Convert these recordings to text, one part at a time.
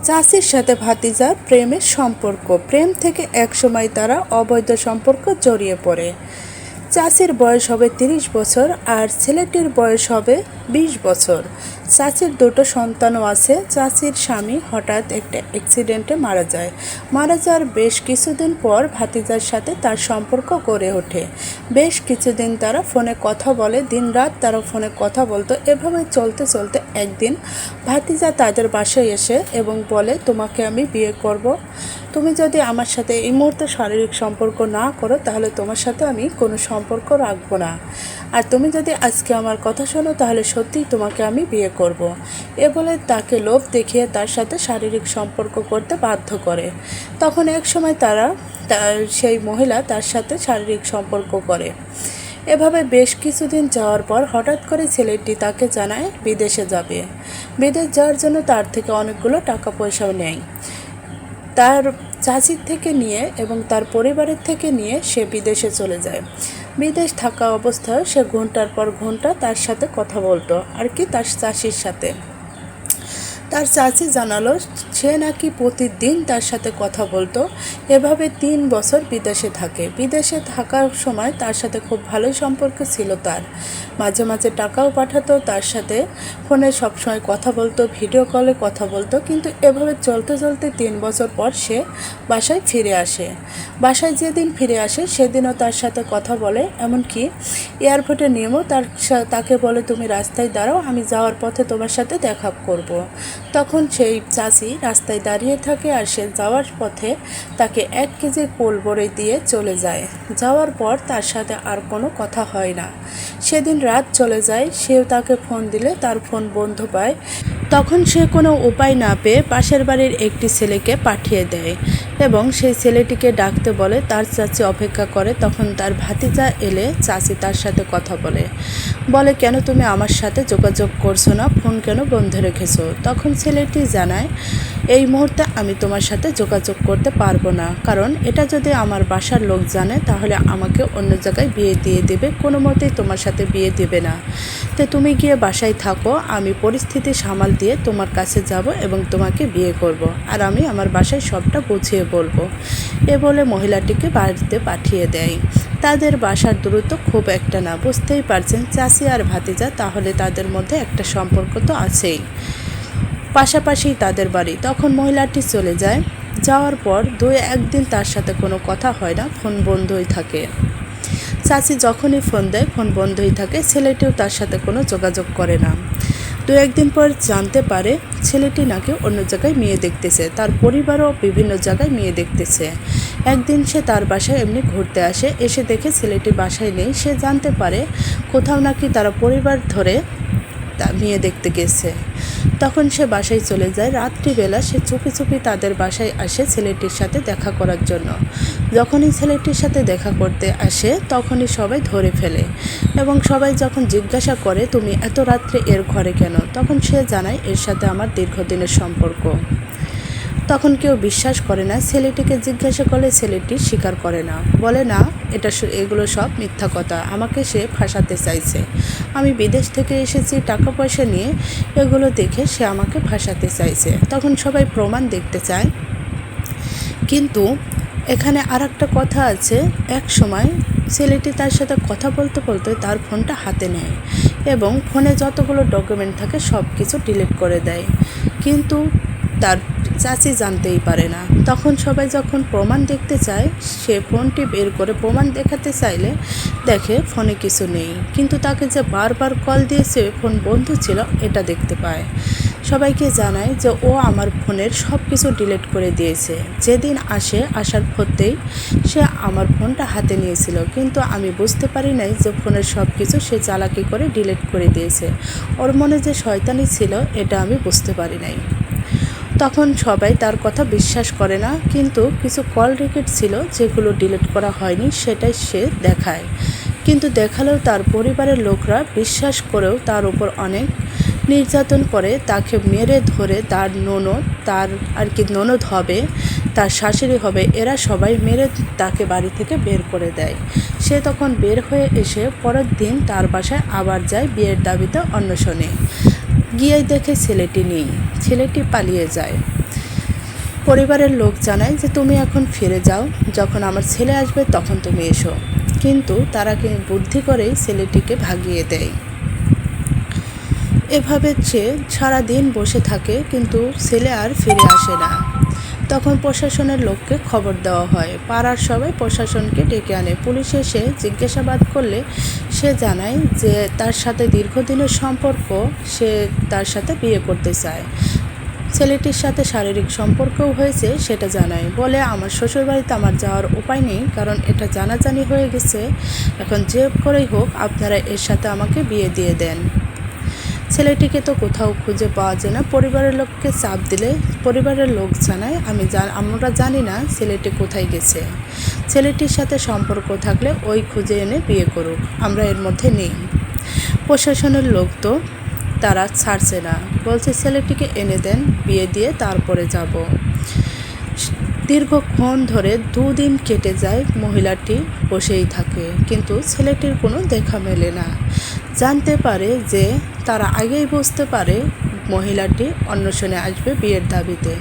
চাচির সাথে ভাতিজার প্রেমের সম্পর্ক। প্রেম থেকে একসময় তারা অবৈধ সম্পর্ক জড়িয়ে পড়ে। চাচির বয়স হবে 30 বছর আর ছেলেটির বয়স হবে 20 বছর। চাচির দুটো সন্তানও আছে। চাচির স্বামী হঠাৎ একটা অ্যাক্সিডেন্টে মারা যায়। মারা যাওয়ার বেশ কিছুদিন পর ভাতিজার সাথে তার সম্পর্ক গড়ে ওঠে। বেশ কিছুদিন তারা ফোনে কথা বলে, দিনরাত তারা ফোনে কথা বলতো। এভাবে চলতে চলতে একদিন ভাতিজা তাদের বাসায় এসে এবং বলে, তোমাকে আমি বিয়ে করব। তুমি যদি আমার সাথে এই মুহূর্তে শারীরিক সম্পর্ক না করো তাহলে তোমার সাথে আমি কোনো সম্পর্ক রাখবো না। আর তুমি যদি আজকে আমার কথা শোনো তাহলে সত্যিই তোমাকে আমি বিয়ে করব। এ বলে তাকে লোভ দেখিয়ে তার সাথে শারীরিক সম্পর্ক করতে বাধ্য করে। তখন এক সময় সেই মহিলা তার সাথে শারীরিক সম্পর্ক করে। এভাবে বেশ কিছুদিন যাওয়ার পর হঠাৎ করে ছেলেটি তাকে জানায় বিদেশে যাবে। বিদেশ যাওয়ার জন্য তার থেকে অনেকগুলো টাকা পয়সাও নেয়। তার চাচির থেকে নিয়ে এবং তার পরিবারের থেকে নিয়ে সে বিদেশে চলে যায়। বিদেশ থাকা অবস্থায় সে ঘন্টার পর ঘন্টা তার সাথে কথা বলতো, আর কি তার চাচির সাথে। তার চাচি জানালো সে নাকি প্রতিদিন তার সাথে কথা বলতো। এভাবে 3 বছর বিদেশে থাকে। বিদেশে থাকার সময় তার সাথে খুব ভালোই সম্পর্ক ছিল তার। মাঝে মাঝে টাকাও পাঠাতো, তার সাথে ফোনে সবসময় কথা বলতো, ভিডিও কলে কথা বলতো। কিন্তু এভাবে চলতে চলতে 3 বছর পর সে বাসায় ফিরে আসে। বাসায় যেদিন ফিরে আসে সেদিনও তার সাথে কথা বলে, এমনকি এয়ারপোর্টে নেমেও তাকে বলে, তুমি রাস্তায় দাঁড়াও, আমি যাওয়ার পথে তোমার সাথে দেখা করব। তখন সেই চাচি রাস্তায় দাঁড়িয়ে থাকে আর সে যাওয়ার পথে তাকে 1 কেজি কুল বড়ি দিয়ে চলে যায়। যাওয়ার পর তার সাথে আর কোনো কথা হয় না। সেদিন রাত চলে যায়। সেও তাকে ফোন দিলে তার ফোন বন্ধ পায়। তখন সে কোনো উপায় না পেয়ে পাশের বাড়ির একটি ছেলেকে পাঠিয়ে দেয় এবং সেই ছেলেটিকে ডাকতে বলে। তার চাচি অপেক্ষা করে। তখন তার ভাতিজা এলে চাচি তার সাথে কথা বলে, কেন তুমি আমার সাথে যোগাযোগ করছো না, ফোন কেন বন্ধ রেখেছো? তখন ছেলেটি জানায়, এই মুহূর্তে আমি তোমার সাথে যোগাযোগ করতে পারবো না, কারণ এটা যদি আমার বাসার লোক জানে তাহলে আমাকে অন্য জায়গায় বিয়ে দিয়ে দেবে, কোনো মতেই তোমার সাথে বিয়ে দেবে না। তো তুমি গিয়ে বাসায় থাকো, আমি পরিস্থিতি সামাল দিয়ে তোমার কাছে যাব এবং তোমাকে বিয়ে করব, আর আমি আমার বাসায় সবটা বুঝিয়ে বলবো। এ বলে মহিলাটিকে বাড়িতে পাঠিয়ে দেয়। তাদের বাসার দূরত্ব খুব একটা না, বুঝতেই পারছেন চাচি আর ভাতিজা, তাহলে তাদের মধ্যে একটা সম্পর্ক তো আছেই। পাশাপাশি তাদের বাড়ি। তখন মহিলাটি চলে যায়। যাওয়ার পর 2-1 দিন তার সাথে কোনো কথা হয় না, ফোন বন্ধই থাকে। চাচি যখনই ফোন দেয় ফোন বন্ধই থাকে। ছেলেটিও তার সাথে কোনো যোগাযোগ করে না। 2-1 দিন পর জানতে পারে ছেলেটি নাকি অন্য জায়গায় মেয়ে দেখতেছে, তার পরিবারও বিভিন্ন জায়গায় মেয়ে দেখতেছে। একদিন সে তার বাসায় এমনি ঘুরতে আসে, এসে দেখে ছেলেটি বাসায় নেই। সে জানতে পারে কোথাও নাকি তারা পরিবার ধরে মেয়ে দেখতে গেছে। তখন সে বাসায় চলে যায়। রাত্রিবেলা সে চুপি চুপি তাদের বাসায় আসে ছেলেটির সাথে দেখা করার জন্য। যখনই ছেলেটির সাথে দেখা করতে আসে তখনই সবাই ধরে ফেলে এবং সবাই যখন জিজ্ঞাসা করে, তুমি এত রাত্রে এর ঘরে কেন? তখন সে জানায়, এর সাথে আমার দীর্ঘদিনের সম্পর্ক। তখন কেউ বিশ্বাস করে না। ছেলেটিকে জিজ্ঞাসা করলে ছেলেটি স্বীকার করে না, বলে না, এগুলো সব মিথ্যা কথা, আমাকে সে ফাঁসাতে চাইছে। আমি বিদেশ থেকে এসেছি টাকা পয়সা নিয়ে, এগুলো দেখে সে আমাকে ফাঁসাতে চাইছে। তখন সবাই প্রমাণ দেখতে চায়। কিন্তু এখানে আর একটা কথা আছে। এক সময় ছেলেটি তার সাথে কথা বলতে বলতে তার ফোনটা হাতে নেয় এবং ফোনে যতগুলো ডকুমেন্ট থাকে সব কিছু ডিলিট করে দেয়। কিন্তু তার চাচি জানতেই পারে না। তখন সবাই যখন প্রমাণ দেখতে চায়, সে ফোনটি বের করে প্রমাণ দেখাতে চাইলে দেখে ফোনে কিছু নেই। কিন্তু তাকে যে বারবার কল দিয়েছে ফোন বন্ধ ছিল এটা দেখতে পায়। সবাইকে জানায় যে ও আমার ফোনের সব কিছু ডিলিট করে দিয়েছে। যেদিন আসার পরতেই সে আমার ফোনটা হাতে নিয়েছিল, কিন্তু আমি বুঝতে পারি নাই যে ফোনের সব কিছু সে চালাকি করে ডিলিট করে দিয়েছে। ওর মনে যে শয়তানি ছিল এটা আমি বুঝতে পারি নাই। তখন সবাই তার কথা বিশ্বাস করে না, কিন্তু কিছু কল রেকর্ড ছিল যেগুলো ডিলিট করা হয়নি সেটাই সে দেখায়। কিন্তু দেখালেও তার পরিবারের লোকরা বিশ্বাস করেও তার উপর অনেক নির্যাতন করে। তাকে মেরে ধরে তার ননদ হবে, তার শাশুড়ি হবে, এরা সবাই মেরে তাকে বাড়ি থেকে বের করে দেয়। সে তখন বের হয়ে এসে পরের দিন তার বাসায় আবার যায় বিয়ের দাবিতে অন্বেষণে। গিয়ে দেখে ছেলেটি নেই, ছেলেটি পালিয়ে যায়। পরিবারের লোক জানায় যে তুমি এখন ফিরে যাও, যখন আমার ছেলে আসবে তখন তুমি এসো। কিন্তু তারা বুদ্ধি করেই ছেলেটিকে ভাগিয়ে দেয়। এভাবে সে সারাদিন বসে থাকে, কিন্তু ছেলে আর ফিরে আসে না। তখন প্রশাসনের লোককে খবর দেওয়া হয়। পাড়ার সবাই প্রশাসনকে ডেকে আনে। পুলিশ এসে জিজ্ঞাসাবাদ করলে সে জানায় যে তার সাথে দীর্ঘদিনের সম্পর্ক, সে তার সাথে বিয়ে করতে চায়। ছেলেটির সাথে শারীরিক সম্পর্কও হয়েছে সেটা জানায়। বলে আমার শ্বশুরবাড়িতে আমার যাওয়ার উপায় নেই, কারণ এটা জানাজানি হয়ে গেছে। এখন যে করেই হোক আপনারা এর সাথে আমাকে বিয়ে দিয়ে দেন। ছেলেটিকে তো কোথাও খুঁজে পাওয়া যায় না। পরিবারের লোককে চাপ দিলে পরিবারের লোক জানায় আমরা জানি না ছেলেটি কোথায় গেছে। ছেলেটির সাথে সম্পর্ক থাকলে ওই খুঁজে এনে বিয়ে করুক, আমরা এর মধ্যে নেই। প্রশাসনের লোক তো তারা ছাড়ছে না, বলছে ছেলেটিকে এনে দেন, বিয়ে দিয়ে তারপরে যাব। দীর্ঘক্ষণ ধরে 2 দিন কেটে যায়, মহিলাটি বসেই থাকে, কিন্তু ছেলেটির কোনো দেখা মেলে না। জানতে পারে যে তারা আগেই বুঝতে পারে মহিলাটি অন্বেষণে আসবে বিয়ের দাবিতে,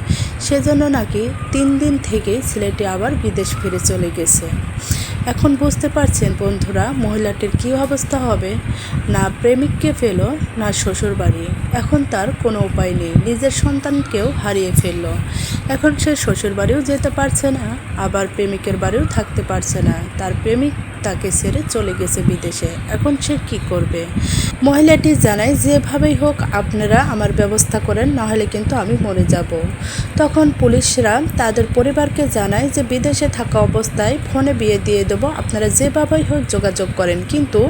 সেজন্য নাকি 3 দিন থেকেই ছেলেটি আবার বিদেশ ফিরে চলে গেছে। এখন বুঝতে পারছেন বন্ধুরা মহিলাটির কী অবস্থা হবে। না প্রেমিককে পেল, না শ্বশুরবাড়ি। এখন তার কোনো উপায় নেই, নিজের সন্তানকেও হারিয়ে ফেলল। এখন সে শ্বশুরবাড়িও যেতে পারছে না, আবার প্রেমিকের বাড়িও থাকতে পারছে না। তার প্রেমিক তাকে ছেড়ে চলে গেছে বিদেশে। এখন সে কী করবে? মহিলাটি জানায় যেভাবেই হোক আপনারা আমার ব্যবস্থা করেন, নাহলে কিন্তু আমি মরে যাব। তখন পুলিশরা তাদের পরিবারকে জানায় যে বিদেশে থাকা অবস্থায় ফোনে বিয়ে দিয়ে দেবো, আপনারা যেভাবেই হোক যোগাযোগ করেন। কিন্তু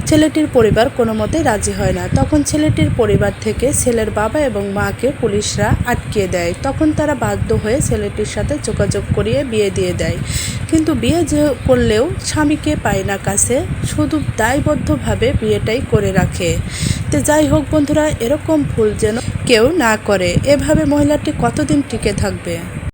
ছেলেটির পরিবার কোনো মতে রাজি হয় না। তখন ছেলেটির পরিবার থেকে ছেলের বাবা এবং মাকে পুলিশরা আটকিয়ে দেয়। তখন তারা বাধ্য হয়ে ছেলেটির সাথে যোগাযোগ করিয়ে বিয়ে দিয়ে দেয়। কিন্তু বিয়ে যে করলেও স্বামীকে পায় না কাছে, শুধু দায়বদ্ধভাবে বিয়েটাই করে রাখে। তো যাই হোক বন্ধুরা, এরকম ভুল যেন কেউ না করে। এভাবে মহিলাটি কতদিন টিকে থাকবে?